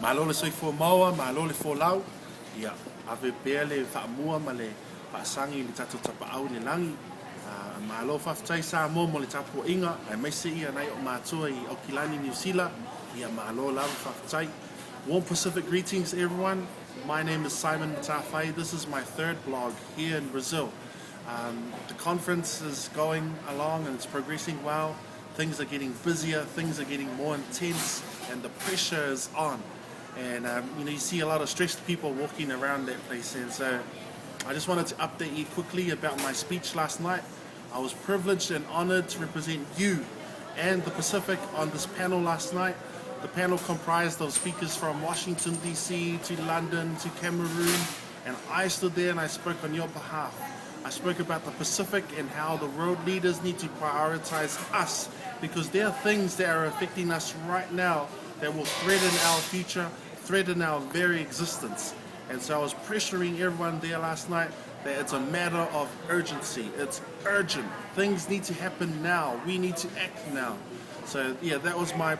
Malo le soifua maua, malo le fōlau. Ia, ave pēr le whaamua ma le whaasangi le tatu tapa'au le langi. Malo whawhtai Samoa mo le tapu inga, ai maise ia nei o mātua I Aukilani, New Zealand. Ia malo lava whawhtai. Warm Pacific greetings, everyone. My name is Simon Matafai. This is my third blog here in Brazil. The conference is going along and it's progressing well. Things are getting busier, things are getting more intense, and the pressure is on. And you see a lot of stressed people walking around that place. And so I just wanted to update you quickly about my speech last night. I was privileged and honored to represent you and the Pacific on this panel last night. The panel comprised of speakers from Washington, D.C., to London, to Cameroon, and I stood there and I spoke on your behalf. I spoke about the Pacific and how the world leaders need to prioritize us because there are things that are affecting us right now that will threaten our future, threaten our very existence. And so I was pressuring everyone there last night that it's a matter of urgency. It's urgent. Things need to happen now. We need to act now. So yeah, that was my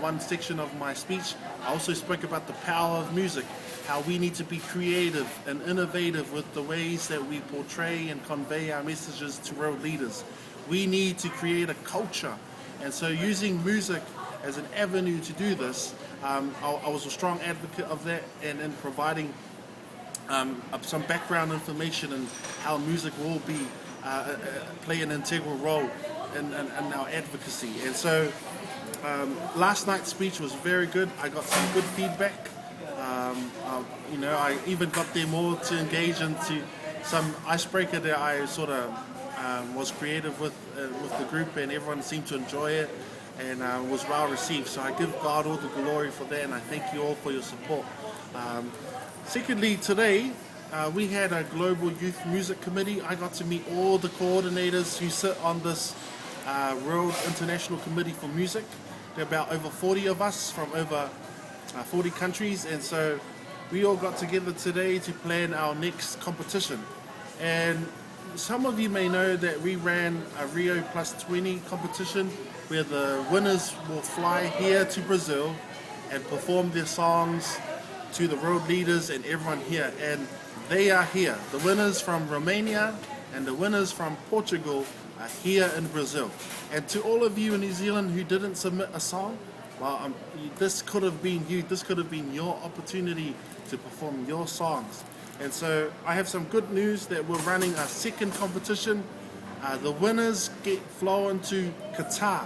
one section of my speech. I also spoke about the power of music, how we need to be creative and innovative with the ways that we portray and convey our messages to world leaders. We need to create a culture. And so using music as an avenue to do this, I was a strong advocate of that and in providing some background information and how music will be play an integral role in our advocacy. And so last night's speech was very good. I got some good feedback. I even got them all to engage into some icebreaker that I sort of was creative with the group, and everyone seemed to enjoy it and was well received. So I give God all the glory for that, and I thank you all for your support. Secondly, today we had a Global Youth Music Committee. I got to meet all the coordinators who sit on this World International Committee for Music. There are about over 40 of us from over 40 countries, and so we all got together today to plan our next competition. And some of you may know that we ran a Rio+20 competition where the winners will fly here to Brazil and perform their songs to the world leaders and everyone here. And they are here. The winners from Romania and the winners from Portugal are here in Brazil. And to all of you in New Zealand who didn't submit a song, well, this could have been you. This could have been your opportunity to perform your songs. And so I have some good news that we're running a second competition. The winners get flown to Qatar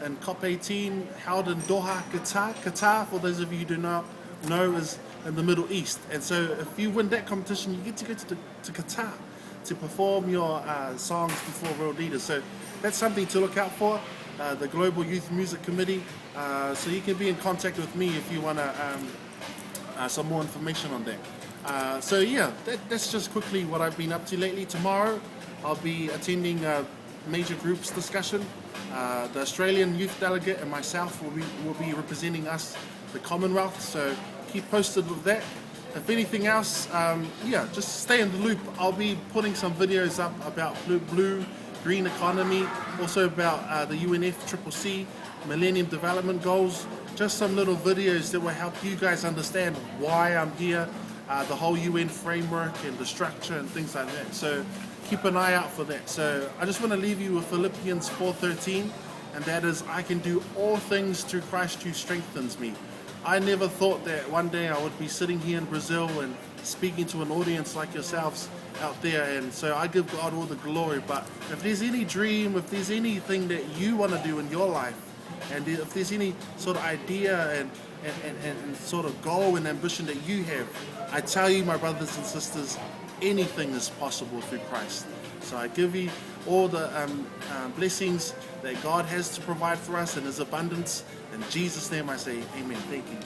and COP18 held in Doha, Qatar. Qatar, for those of you who do not know, is in the Middle East. And so if you win that competition, you get to go to Qatar to perform your songs before world leaders. So that's something to look out for, the Global Youth Music Committee. So you can be in contact with me if you want some more information on that. So yeah, that's just quickly what I've been up to lately. Tomorrow I'll be attending a major groups discussion. The Australian youth delegate and myself will be representing us, the Commonwealth. So keep posted with that. If anything else, just stay in the loop. I'll be putting some videos up about blue, green economy, also about the UNFCCC, Millennium Development Goals, just some little videos that will help you guys understand why I'm here, the whole UN framework and the structure and things like that. So keep an eye out for that. So I just want to leave you with Philippians 4:13, and that is, I can do all things through Christ who strengthens me. I never thought that one day I would be sitting here in Brazil and speaking to an audience like yourselves out there, and so I give God all the glory. But if there's any dream, if there's anything that you want to do in your life, and if there's any sort of idea and sort of goal and ambition that you have, I tell you, my brothers and sisters, anything is possible through Christ. So I give you all the blessings that God has to provide for us in His abundance. In Jesus' name I say amen. Thank you.